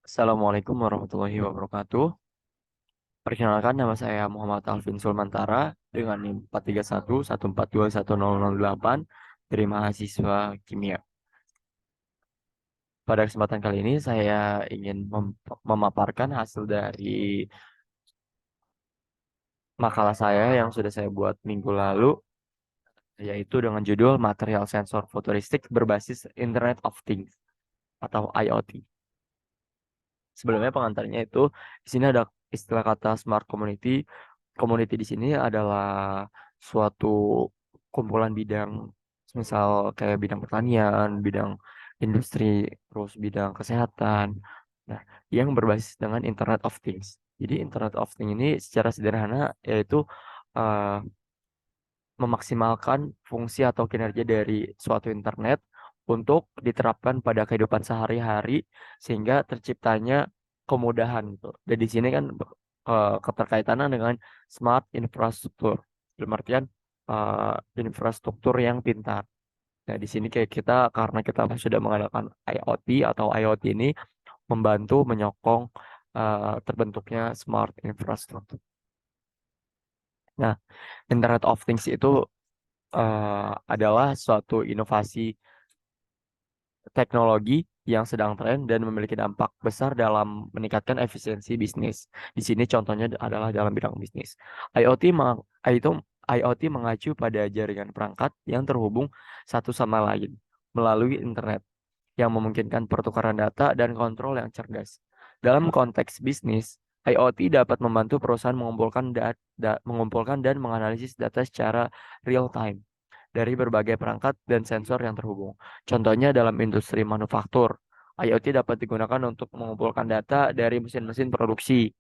Assalamualaikum warahmatullahi wabarakatuh. Perkenalkan, nama saya Muhammad Alvin Sulmantara dengan NIM 43114210008 dari mahasiswa kimia. Pada kesempatan kali ini saya ingin memaparkan hasil dari makalah saya yang sudah saya buat minggu lalu, yaitu dengan judul Material Sensor Futuristik Berbasis Internet of Things atau IoT. Sebelumnya pengantarnya itu di sini ada istilah kata smart community. Community di sini adalah suatu kumpulan bidang, misal kayak bidang pertanian, bidang industri, terus bidang kesehatan. Nah, yang berbasis dengan Internet of Things. Jadi Internet of Things ini secara sederhana yaitu eh, memaksimalkan fungsi atau kinerja dari suatu internet untuk diterapkan pada kehidupan sehari-hari sehingga terciptanya kemudahan gitu. Dan di sini kan keterkaitannya dengan smart infrastruktur. Dalam artian eh, infrastruktur yang pintar. Nah, di sini kayak kita karena kita sudah mengadakan IoT atau IoT ini membantu menyokong terbentuknya smart infrastruktur. Nah, Internet of Things itu adalah suatu inovasi teknologi yang sedang tren dan memiliki dampak besar dalam meningkatkan efisiensi bisnis. Di sini contohnya adalah dalam bidang bisnis. IoT meng- itu IoT mengacu pada jaringan perangkat yang terhubung satu sama lain melalui internet yang memungkinkan pertukaran data dan kontrol yang cerdas. Dalam konteks bisnis, IoT dapat membantu perusahaan mengumpulkan dan menganalisis data secara real time dari berbagai perangkat dan sensor yang terhubung. Contohnya dalam industri manufaktur, IoT dapat digunakan untuk mengumpulkan data dari mesin-mesin produksi,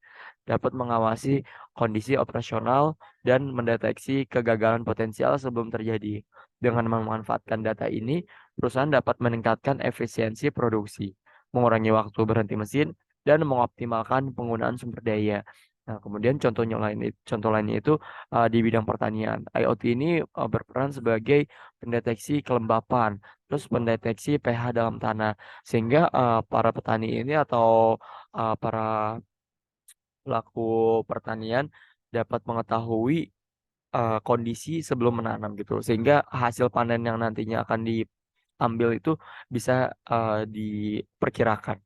dapat mengawasi kondisi operasional dan mendeteksi kegagalan potensial sebelum terjadi. Dengan memanfaatkan data ini, perusahaan dapat meningkatkan efisiensi produksi, mengurangi waktu berhenti mesin, dan mengoptimalkan penggunaan sumber daya. Nah, kemudian contoh lainnya itu di bidang pertanian. IoT ini berperan sebagai pendeteksi kelembapan, terus pendeteksi pH dalam tanah, sehingga para petani ini atau para pelaku pertanian dapat mengetahui kondisi sebelum menanam gitu, sehingga hasil panen yang nantinya akan diambil itu bisa diperkirakan.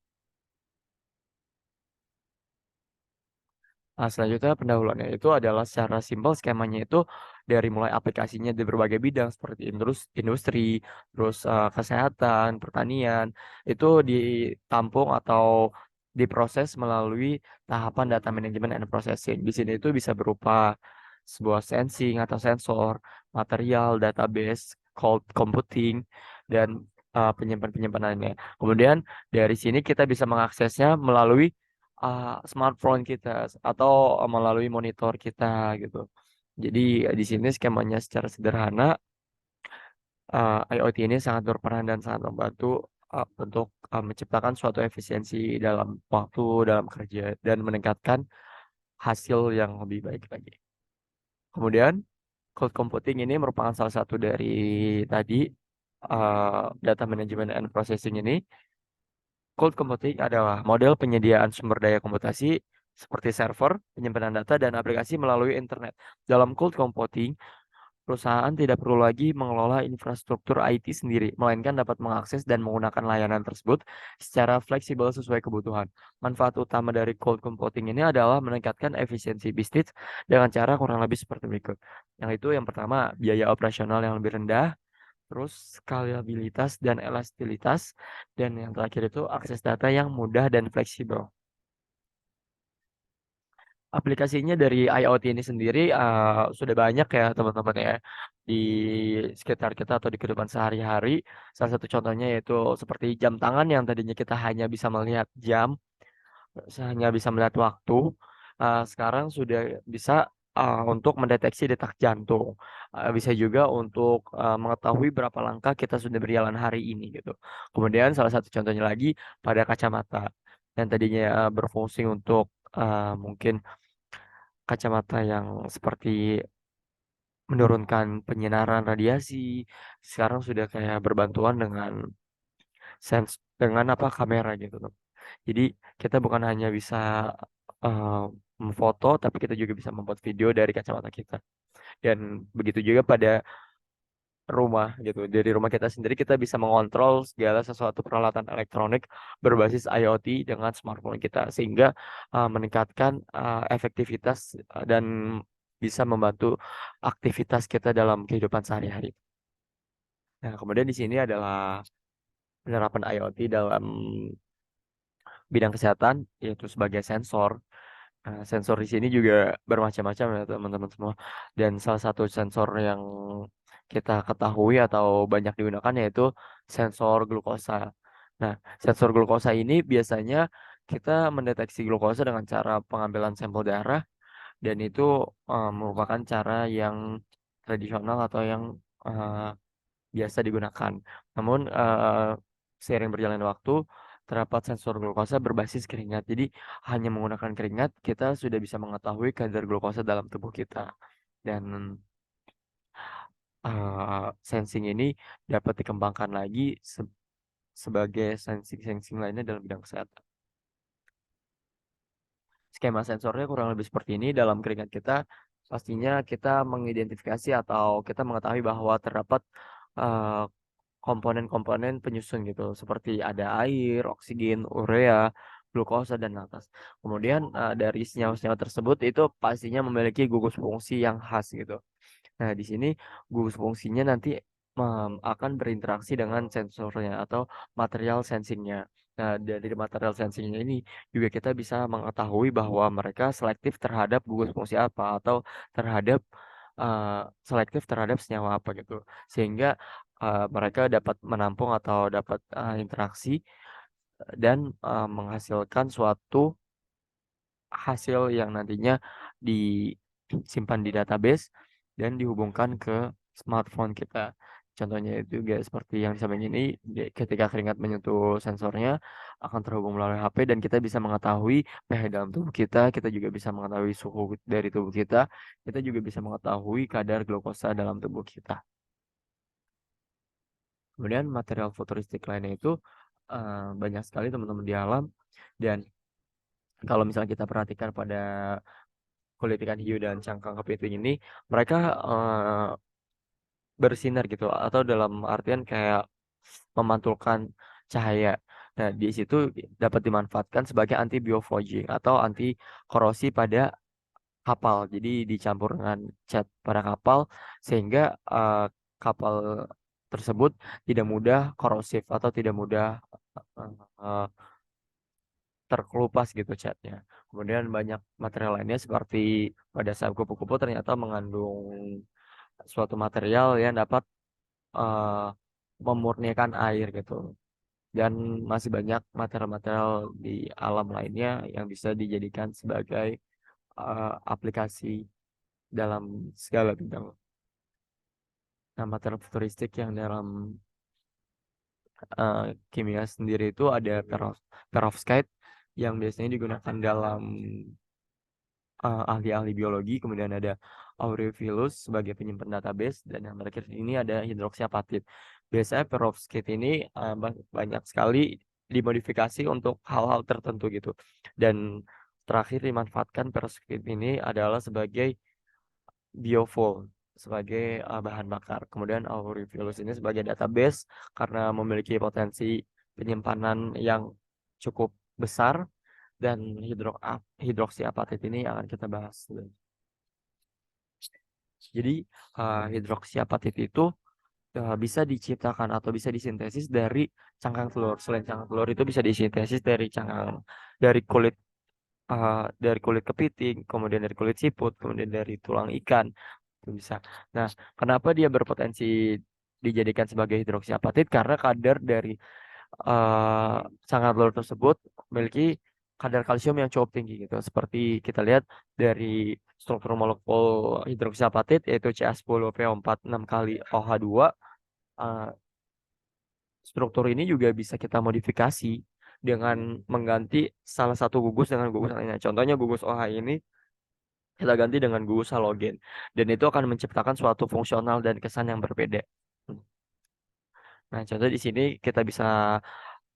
Nah, selanjutnya pendahuluannya itu adalah secara simpel skemanya itu dari mulai aplikasinya di berbagai bidang seperti industri, terus kesehatan, pertanian, itu ditampung atau diproses melalui tahapan data management and processing. Di sini itu bisa berupa sebuah sensing atau sensor, material, database, cloud computing, dan penyimpanannya. Kemudian dari sini kita bisa mengaksesnya melalui smartphone kita atau melalui monitor kita gitu. Jadi di sini skemanya secara sederhana, IoT ini sangat berperan dan sangat membantu untuk menciptakan suatu efisiensi dalam waktu, dalam kerja, dan meningkatkan hasil yang lebih baik lagi. Kemudian, cloud computing ini merupakan salah satu dari tadi data management and processing ini. Cloud computing adalah model penyediaan sumber daya komputasi seperti server, penyimpanan data, dan aplikasi melalui internet. Dalam cloud computing, perusahaan tidak perlu lagi mengelola infrastruktur IT sendiri, melainkan dapat mengakses dan menggunakan layanan tersebut secara fleksibel sesuai kebutuhan. Manfaat utama dari cloud computing ini adalah meningkatkan efisiensi bisnis dengan cara kurang lebih seperti berikut. Yang itu yang pertama, biaya operasional yang lebih rendah, terus skalabilitas dan elastisitas, dan yang terakhir itu akses data yang mudah dan fleksibel. Aplikasinya dari IoT ini sendiri sudah banyak ya teman-teman ya di sekitar kita atau di kehidupan sehari-hari. Salah satu contohnya yaitu seperti jam tangan yang tadinya kita hanya bisa melihat jam, hanya bisa melihat waktu, sekarang sudah bisa untuk mendeteksi detak jantung. Bisa juga untuk mengetahui berapa langkah kita sudah berjalan hari ini gitu. Kemudian salah satu contohnya lagi pada kacamata yang tadinya berfungsi untuk mungkin kacamata yang seperti menurunkan penyinaran radiasi, sekarang sudah kayak berbantuan dengan dengan apa kamera gitu. Jadi kita bukan hanya bisa memfoto, tapi kita juga bisa membuat video dari kacamata kita. Dan begitu juga pada rumah gitu. Dari rumah kita sendiri kita bisa mengontrol segala sesuatu peralatan elektronik berbasis IoT dengan smartphone kita sehingga meningkatkan efektivitas dan bisa membantu aktivitas kita dalam kehidupan sehari-hari. Nah, kemudian di sini adalah penerapan IoT dalam bidang kesehatan yaitu sebagai sensor. Nah, sensor di sini juga bermacam-macam ya teman-teman semua. Dan salah satu sensor yang kita ketahui atau banyak digunakan yaitu sensor glukosa. Nah, sensor glukosa ini biasanya kita mendeteksi glukosa dengan cara pengambilan sampel darah dan itu merupakan cara yang tradisional atau yang eh, biasa digunakan. Namun seiring berjalannya waktu terdapat sensor glukosa berbasis keringat. Jadi hanya menggunakan keringat kita sudah bisa mengetahui kadar glukosa dalam tubuh kita. Dan sensing ini dapat dikembangkan lagi sebagai sensing-sensing lainnya dalam bidang kesehatan. Skema sensornya kurang lebih seperti ini. Dalam keringat kita, pastinya kita mengidentifikasi atau kita mengetahui bahwa terdapat eh, komponen-komponen penyusun gitu, seperti ada air, oksigen, urea, glukosa, dan latas. Kemudian dari senyawa-senyawa tersebut itu pastinya memiliki gugus fungsi yang khas gitu. Nah, di sini gugus fungsinya nanti akan berinteraksi dengan sensornya atau material sensingnya. Nah, dari material sensingnya ini juga kita bisa mengetahui bahwa mereka selektif terhadap gugus fungsi apa atau terhadap selektif terhadap senyawa apa gitu. Sehingga mereka dapat menampung atau dapat interaksi dan menghasilkan suatu hasil yang nantinya disimpan di database dan dihubungkan ke smartphone kita. Contohnya itu juga seperti yang disampaikan ini, ketika keringat menyentuh sensornya akan terhubung melalui HP dan kita bisa mengetahui pH dalam tubuh kita, kita juga bisa mengetahui suhu dari tubuh kita juga bisa mengetahui kadar glukosa dalam tubuh kita. Kemudian material futuristik lainnya itu banyak sekali teman-teman di alam dan kalau misalnya kita perhatikan pada kulit ikan hiu dan cangkang kepiting ini mereka bersinar gitu atau dalam artian kayak memantulkan cahaya. Nah, di situ dapat dimanfaatkan sebagai anti biofogging atau anti korosi pada kapal. Jadi dicampur dengan cat pada kapal sehingga kapal tersebut tidak mudah korosif atau tidak mudah eh, terkelupas gitu catnya. Kemudian banyak material lainnya seperti pada saat kupu-kupu ternyata mengandung suatu material yang dapat eh, memurnikan air gitu. Dan masih banyak material-material di alam lainnya yang bisa dijadikan sebagai aplikasi dalam segala bidang. Nah, material futuristik yang dalam eh, kimia sendiri itu ada perovskite yang biasanya digunakan dalam ahli-ahli biologi, kemudian ada Aureophilus sebagai penyimpan database, dan yang terakhir ini ada hidroksiapatit. Biasanya perovskite ini banyak sekali dimodifikasi untuk hal-hal tertentu gitu. Dan terakhir dimanfaatkan perovskite ini adalah sebagai biofuel, sebagai bahan bakar. Kemudian Aureophilus ini sebagai database karena memiliki potensi penyimpanan yang cukup besar dan hidroksi apatit ini akan kita bahas. Jadi hidroksi apatit itu bisa diciptakan atau bisa disintesis dari cangkang telur. Selain cangkang telur itu bisa disintesis dari dari kulit dari kulit kepiting, kemudian dari kulit siput, kemudian dari tulang ikan itu bisa. Nah, kenapa dia berpotensi dijadikan sebagai hidroksi apatit? Karena kadar dari eh sangat telur tersebut memiliki kadar kalsium yang cukup tinggi gitu. Seperti kita lihat dari struktur molekul hidroksiapatit yaitu Ca10PO4 6 kali OH2. eh, struktur ini juga bisa kita modifikasi dengan mengganti salah satu gugus dengan gugus lainnya. Contohnya gugus OH ini kita ganti dengan gugus halogen dan itu akan menciptakan suatu fungsional dan kesan yang berbeda. Nah, contoh di sini kita bisa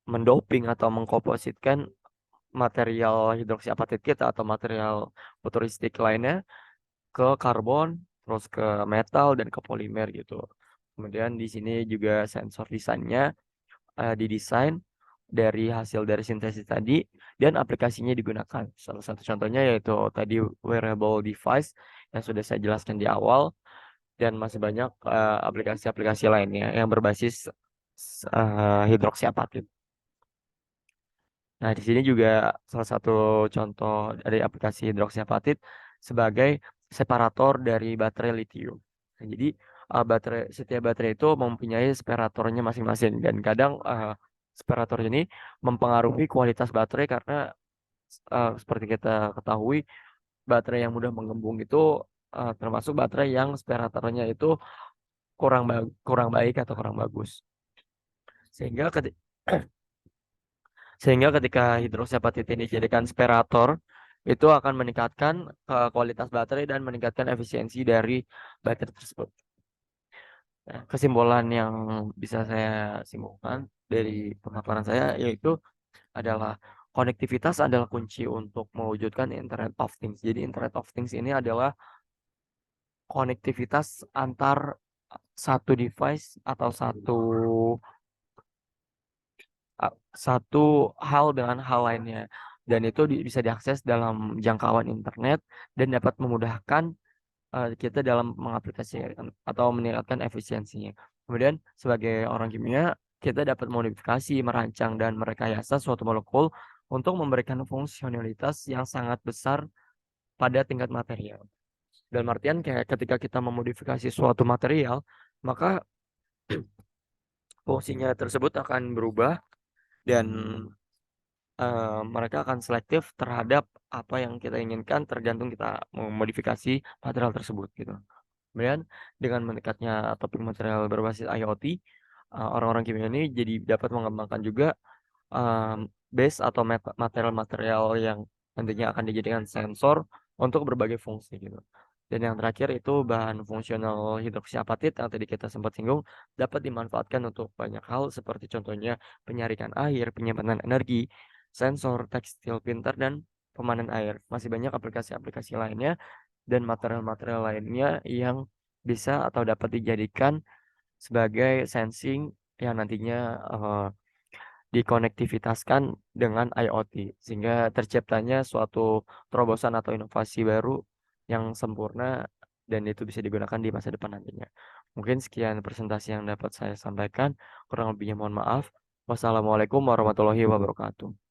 mendoping atau mengkompositkan material hidroksiapatit kita atau material futuristik lainnya ke karbon, terus ke metal dan ke polimer gitu. Kemudian di sini juga sensor desainnya didesain dari hasil dari sintesis tadi dan aplikasinya digunakan. Salah satu contohnya yaitu tadi wearable device yang sudah saya jelaskan di awal dan masih banyak aplikasi-aplikasi lainnya yang berbasis hidroksiapatit. Nah, di sini juga salah satu contoh dari aplikasi hidroksiapatit sebagai separator dari baterai lithium. Nah, jadi setiap baterai itu mempunyai separatornya masing-masing dan kadang separator ini mempengaruhi kualitas baterai karena seperti kita ketahui baterai yang mudah mengembung itu termasuk baterai yang separatornya itu kurang baik atau kurang bagus. Sehingga ketika Sehingga ketika hidroksiapatit ini dijadikan separator, itu akan meningkatkan kualitas baterai dan meningkatkan efisiensi dari baterai tersebut. Nah, kesimpulan yang bisa saya simpulkan dari pemaparan saya yaitu adalah konektivitas adalah kunci untuk mewujudkan Internet of Things. Jadi Internet of Things ini adalah konektivitas antar satu device atau satu hal dengan hal lainnya dan itu bisa diakses dalam jangkauan internet dan dapat memudahkan kita dalam mengaplikasikan atau meningkatkan efisiensinya. Kemudian sebagai orang kimia kita dapat modifikasi, merancang dan merekayasa suatu molekul untuk memberikan fungsionalitas yang sangat besar pada tingkat material. Dalam artian kayak ketika kita memodifikasi suatu material, maka fungsinya tersebut akan berubah dan mereka akan selektif terhadap apa yang kita inginkan tergantung kita memodifikasi material tersebut gitu. Kemudian dengan meningkatnya topik material berbasis IoT, orang-orang kimia ini jadi dapat mengembangkan juga base atau material-material yang nantinya akan dijadikan sensor untuk berbagai fungsi gitu. Dan yang terakhir itu bahan fungsional hidroksiapatit yang tadi kita sempat singgung dapat dimanfaatkan untuk banyak hal seperti contohnya penyaringan air, penyimpanan energi, sensor, tekstil pintar, dan pemanen air. Masih banyak aplikasi-aplikasi lainnya dan material-material lainnya yang bisa atau dapat dijadikan sebagai sensing yang nantinya dikonektivitaskan dengan IoT sehingga terciptanya suatu terobosan atau inovasi baru yang sempurna dan itu bisa digunakan di masa depan nantinya. Mungkin sekian presentasi yang dapat saya sampaikan. Kurang lebihnya mohon maaf. Wassalamualaikum warahmatullahi wabarakatuh.